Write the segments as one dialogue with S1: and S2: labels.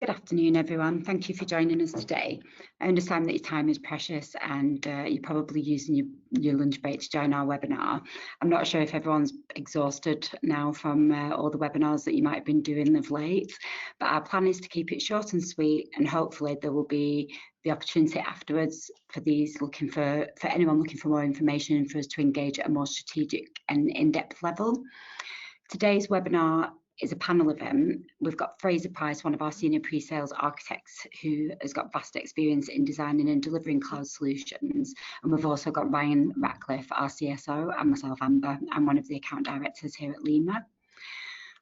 S1: Good afternoon, everyone. Thank you for joining us today. I understand that your time is precious and you're probably using your lunch break to join our webinar. I'm not sure if everyone's exhausted now from all the webinars that you might have been doing of late, but our plan is to keep it short and sweet, and hopefully there will be the opportunity afterwards for anyone looking for more information and for us to engage at a more strategic and in-depth level. Today's webinar is a panel event. We've got Fraser Price, one of our senior pre-sales architects, who has got vast experience in designing and delivering cloud solutions. And we've also got Ryan Ratcliffe, our CSO, and myself, Amber. I'm one of the account directors here at LIMA.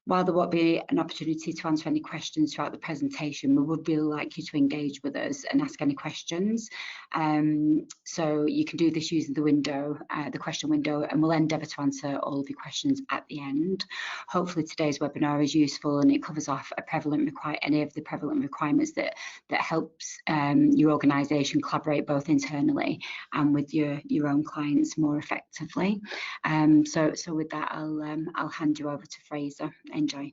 S1: While there won't be an opportunity to answer any questions throughout the presentation, we would really like you to engage with us and ask any questions. So you can do this using the window, the question window, and we'll endeavour to answer all of your questions at the end. Hopefully today's webinar is useful and it covers off any of the prevalent requirements that helps your organisation collaborate both internally and with your own clients more effectively. So with that, I'll hand you over to Fraser. Enjoy.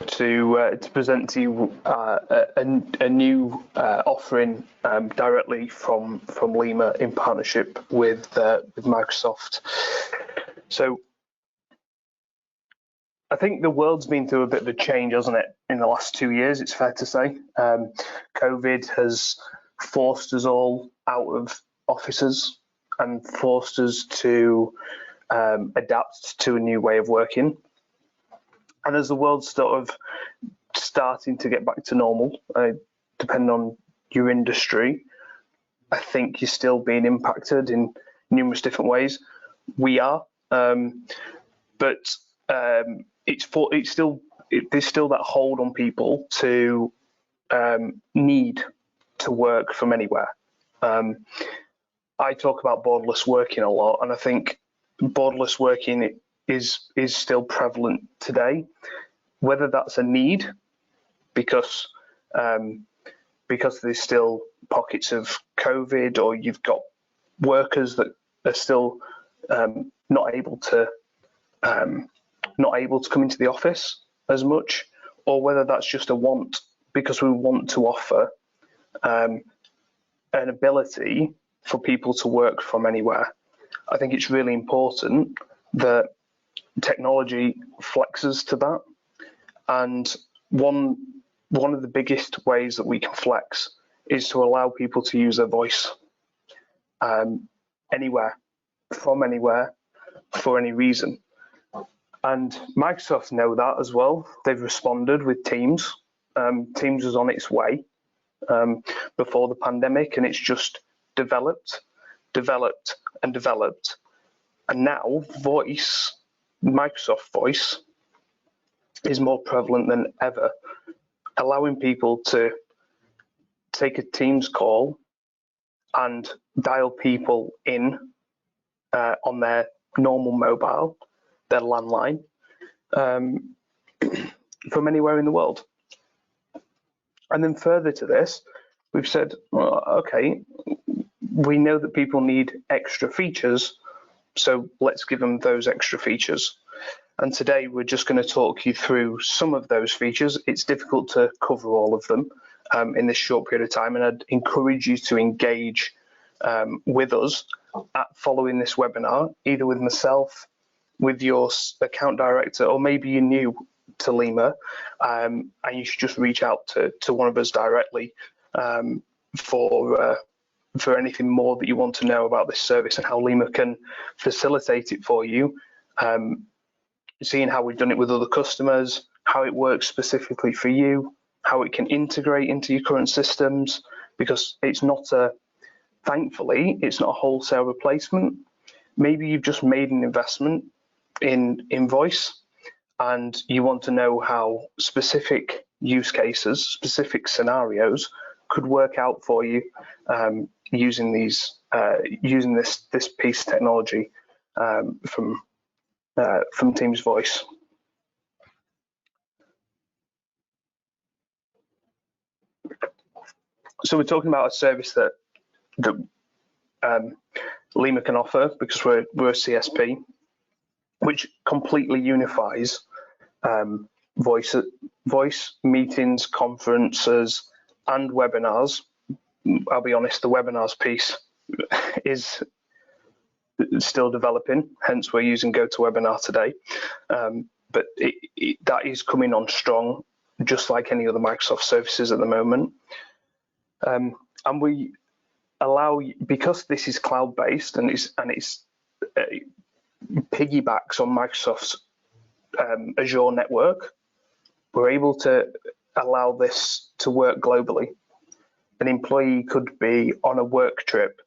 S2: To present to you a new offering directly from LIMA in partnership with Microsoft. So I think the world's been through a bit of a change, hasn't it, in the last 2 years, it's fair to say. COVID has forced us all out of offices and forced us to adapt to a new way of working. And as the world's sort of starting to get back to normal, depending on your industry, I think you're still being impacted in numerous different ways. We are, but there's still that hold on people to need to work from anywhere. I talk about borderless working a lot, and I think borderless working is still prevalent today. Whether that's a need, because there's still pockets of COVID, or you've got workers that are still not able to come into the office as much, or whether that's just a want because we want to offer an ability for people to work from anywhere. I think it's really important that technology flexes to that, and one of the biggest ways that we can flex is to allow people to use their voice anywhere, from anywhere, for any reason. And Microsoft know that as well. They've responded with Teams. Teams was on its way before the pandemic, and it's just developed, and now voice, Microsoft Voice, is more prevalent than ever, allowing people to take a Teams call and dial people in on their normal mobile, their landline, from anywhere in the world. And then further to this, we've said, well, okay, we know that people need extra features, so let's give them those extra features. And today we're just going to talk you through some of those features. It's difficult to cover all of them in this short period of time, and I'd encourage you to engage with us following this webinar, either with myself, with your account director, or maybe you're new to LIMA, and you should just reach out to one of us directly for anything more that you want to know about this service and how LIMA can facilitate it for you, seeing how we've done it with other customers, how it works specifically for you, how it can integrate into your current systems, because it's not thankfully, it's not a wholesale replacement. Maybe you've just made an investment in voice, and you want to know how specific use cases, specific scenarios could work out for you using this piece of technology from Teams Voice. So we're talking about a service that LIMA can offer because we're a CSP. which completely unifies voice meetings, conferences, and webinars. I'll be honest, the webinars piece is still developing, hence we're using GoToWebinar today. But that is coming on strong, just like any other Microsoft services at the moment. And we allow, because this is cloud-based and it's piggybacks on Microsoft's Azure network, we're able to allow this to work globally. An employee could be on a work trip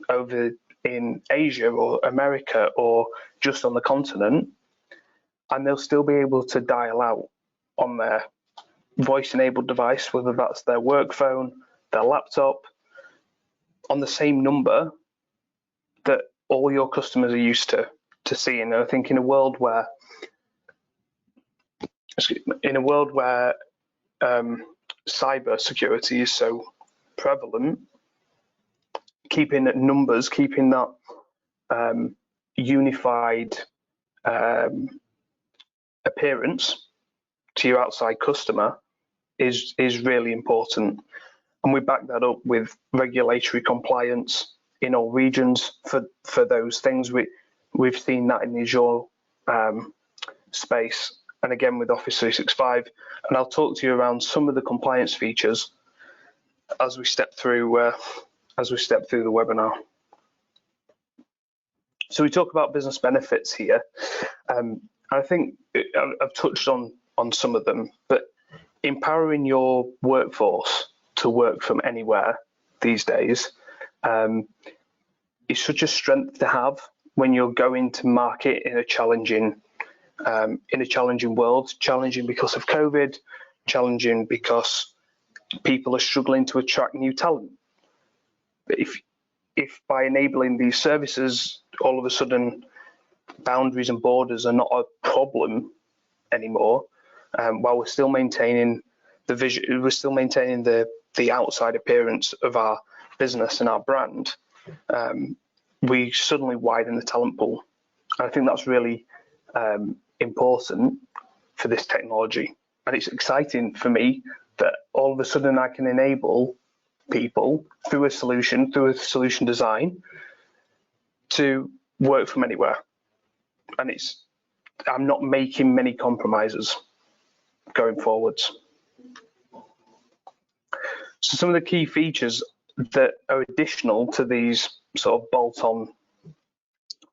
S2: over in Asia or America or just on the continent, and they'll still be able to dial out on their voice-enabled device, whether that's their work phone, their laptop, on the same number that all your customers are used to seeing. And I think in a world where cyber security is so prevalent, keeping numbers, keeping that unified appearance to your outside customer is really important. And we back that up with regulatory compliance in all regions for those things. We've seen that in the Azure space, and again with Office 365. And I'll talk to you around some of the compliance features as we step through the webinar. So we talk about business benefits here. I think I've touched on some of them, but empowering your workforce to work from anywhere these days is such a strength to have when you're going to market in a challenging world. Challenging because of COVID, challenging because people are struggling to attract new talent. But if by enabling these services, all of a sudden boundaries and borders are not a problem anymore, while we're still maintaining the vision, we're still maintaining the outside appearance of our business and our brand, we suddenly widen the talent pool. And I think that's really important for this technology. And it's exciting for me that all of a sudden I can enable people through a solution design to work from anywhere. And I'm not making many compromises going forwards. So some of the key features that are additional to these sort of bolt-on,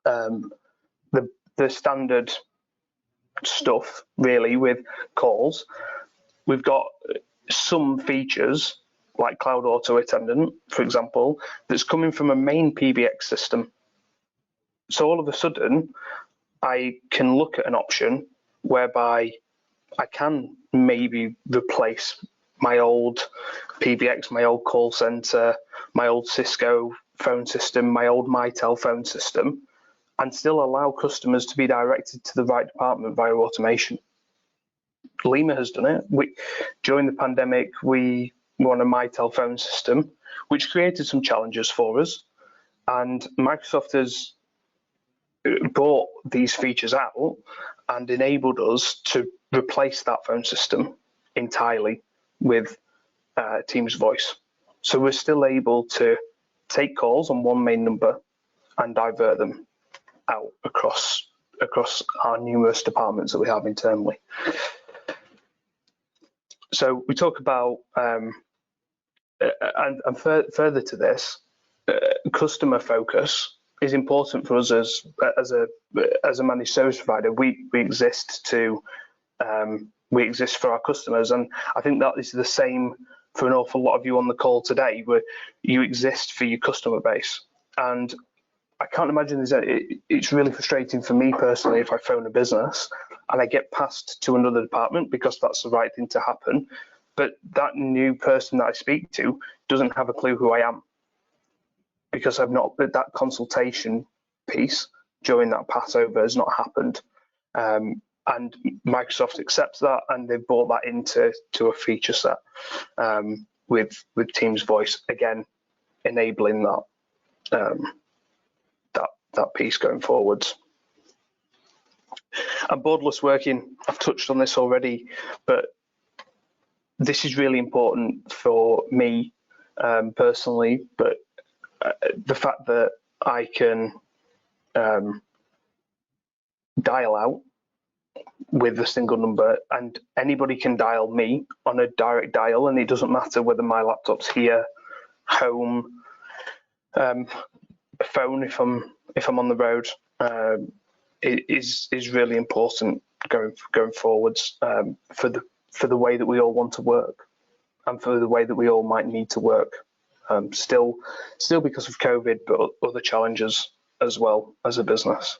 S2: the standard stuff really with calls, we've got some features like Cloud Auto Attendant, for example, that's coming from a main PBX system. So all of a sudden, I can look at an option whereby I can maybe replace my old PBX, my old call center, my old Cisco phone system, my old Mitel phone system, and still allow customers to be directed to the right department via automation. LIMA has done it. During the pandemic, we were on a Mitel phone system, which created some challenges for us. And Microsoft has brought these features out and enabled us to replace that phone system entirely with Teams voice. So we're still able to take calls on one main number and divert them out across our numerous departments that we have internally. So we talk about, and further to this, customer focus is important for us as a managed service provider. We exist for our customers, and I think that is the same for an awful lot of you on the call today, where you exist for your customer base. And I can't imagine it's really frustrating for me personally if I phone a business and I get passed to another department because that's the right thing to happen, but that new person that I speak to doesn't have a clue who I am, because I've not, that consultation piece during that passover has not happened. And Microsoft accepts that, and they've brought that into a feature set with Teams Voice, again enabling that piece going forwards. And borderless working, I've touched on this already, but this is really important for me personally, but the fact that I can dial out with a single number, and anybody can dial me on a direct dial, and it doesn't matter whether my laptop's here, home, a phone if I'm on the road. It is really important going forwards for the way that we all want to work, and for the way that we all might need to work. Still because of COVID, but other challenges as well as a business.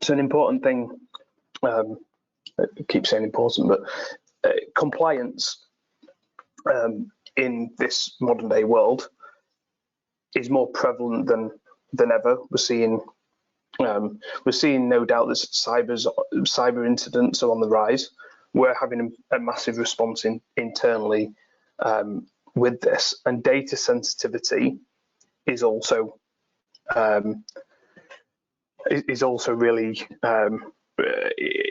S2: So an important thing, I keep saying important, but compliance in this modern day world is more prevalent than ever. We're seeing no doubt that cyber incidents are on the rise. We're having a massive response internally with this, and data sensitivity is also really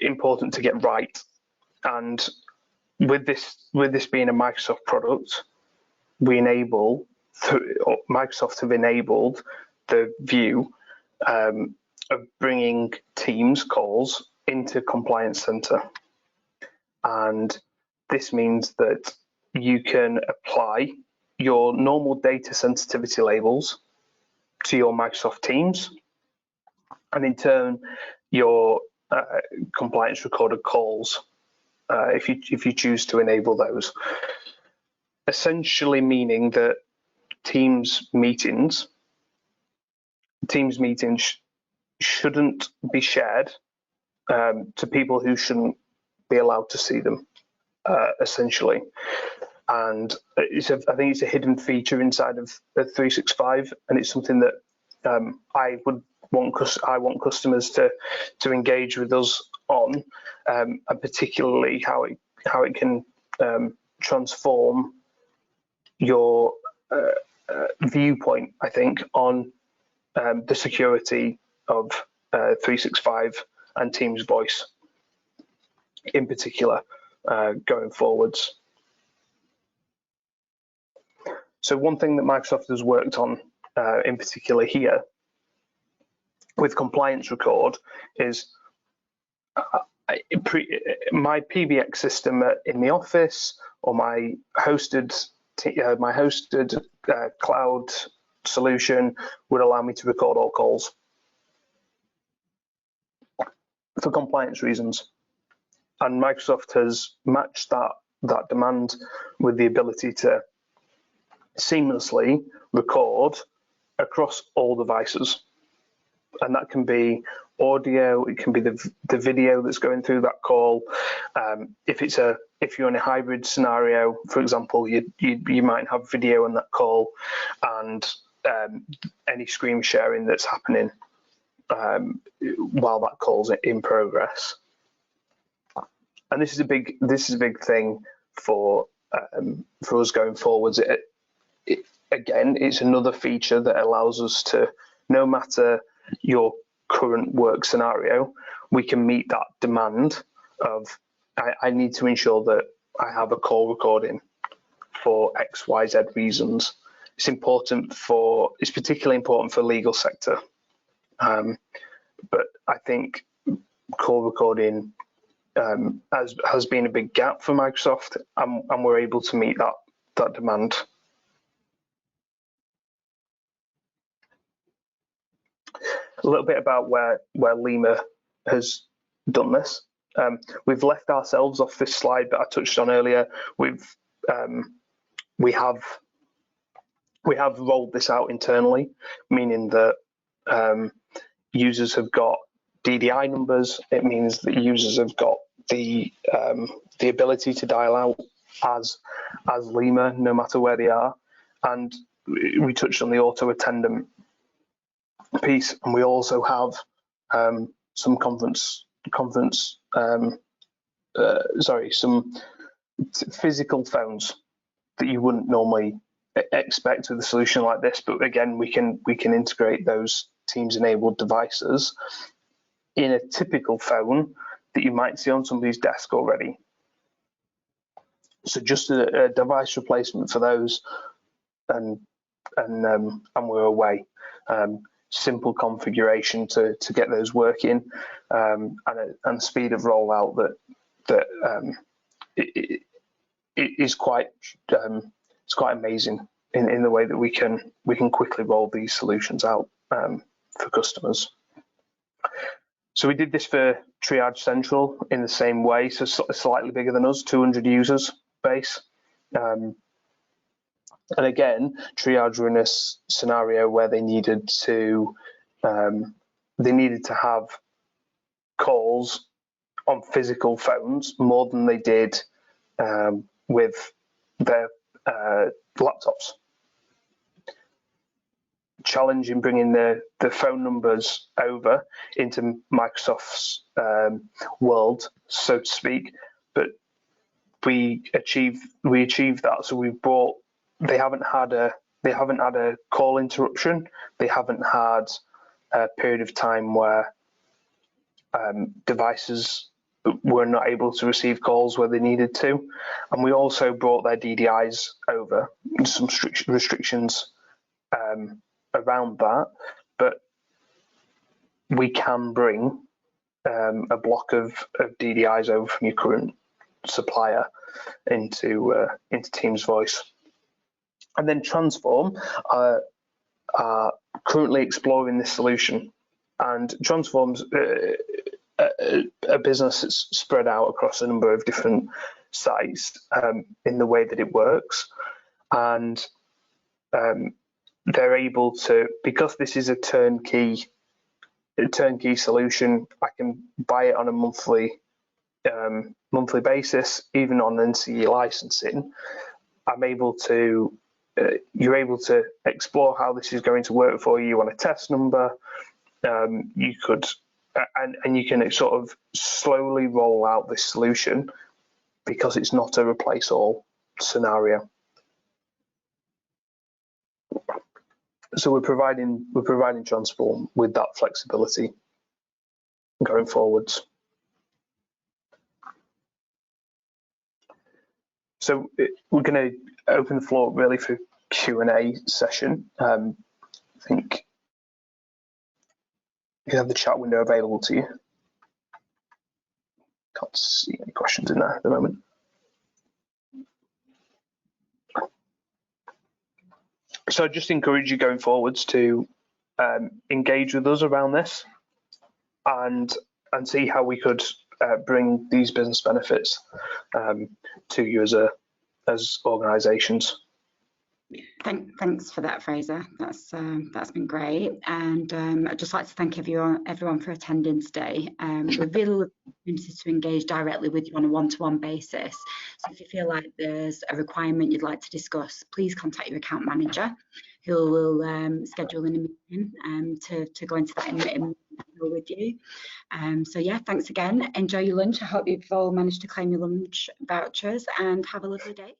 S2: important to get right. And with this being a Microsoft product, Microsoft have enabled the view of bringing Teams calls into Compliance Center. And this means that you can apply your normal data sensitivity labels to your Microsoft Teams, and in turn your compliance recorded calls, if you choose to enable those. Essentially meaning that Teams meetings shouldn't be shared to people who shouldn't be allowed to see them, essentially. And I think it's a hidden feature inside of 365, and it's something that I want customers to engage with us on, and particularly how it can transform your viewpoint, I think, on the security of 365 and Teams voice in particular going forwards. So one thing that Microsoft has worked on in particular here with Compliance Record is my PBX system in the office, or my hosted cloud solution would allow me to record all calls for compliance reasons. And Microsoft has matched that demand with the ability to seamlessly record across all devices. And that can be audio, it can be the video that's going through that call. If you're in a hybrid scenario, for example, you might have video on that call, and any screen sharing that's happening while that call's in progress. And this is a big thing for us going forwards. Again, it's another feature that allows us to, no matter your current work scenario, we can meet that demand of, I need to ensure that I have a call recording for XYZ reasons. It's particularly important for legal sector. But I think call recording has been a big gap for Microsoft, and we're able to meet that demand. A little bit about where LIMA has done this. We've left ourselves off this slide that I touched on earlier. We have rolled this out internally, meaning that users have got DDI numbers. It means that users have got the ability to dial out as LIMA, no matter where they are. And we touched on the auto attendant piece, and we also have some some physical phones that you wouldn't normally expect with a solution like this, but again, we can integrate those Teams-enabled devices in a typical phone that you might see on somebody's desk already. So just a device replacement for those, and we're away. Simple configuration to get those working, and speed of rollout that it is quite it's quite amazing in the way that we can quickly roll these solutions out for customers. So we did this for Triage Central in the same way, so slightly bigger than us, 200 users base. And again, Triage were in a scenario where they needed to have calls on physical phones more than they did with their laptops. Challenge in bringing the phone numbers over into Microsoft's world, so to speak, but we achieved that. So we've brought. They haven't had a call interruption. They haven't had a period of time where devices were not able to receive calls where they needed to, and we also brought their DDIs over. Some restrictions around that, but we can bring a block of DDIs over from your current supplier into Teams Voice. And then Transform are currently exploring this solution, and Transform's a business that's spread out across a number of different sites in the way that it works, and they're able to, because this is a turnkey solution, I can buy it on a monthly basis, even on NCE licensing. I'm able to you're able to explore how this is going to work for you on a test number. You could and you can sort of slowly roll out this solution because it's not a replace all scenario. So we're providing Transform with that flexibility going forwards. So we're going to open the floor really for Q&A session. I think you have the chat window available to you. Can't see any questions in there at the moment. So I just encourage you going forwards to engage with us around this and see how we could bring these business benefits to you as organisations.
S1: Thanks for that, Fraser. That's been great, and I'd just like to thank everyone for attending today. We're really looking to engage directly with you on a one-to-one basis. So if you feel like there's a requirement you'd like to discuss, please contact your account manager, who will schedule in a meeting to go into that in with you. So yeah, thanks again. Enjoy your lunch. I hope you've all managed to claim your lunch vouchers, and have a lovely day.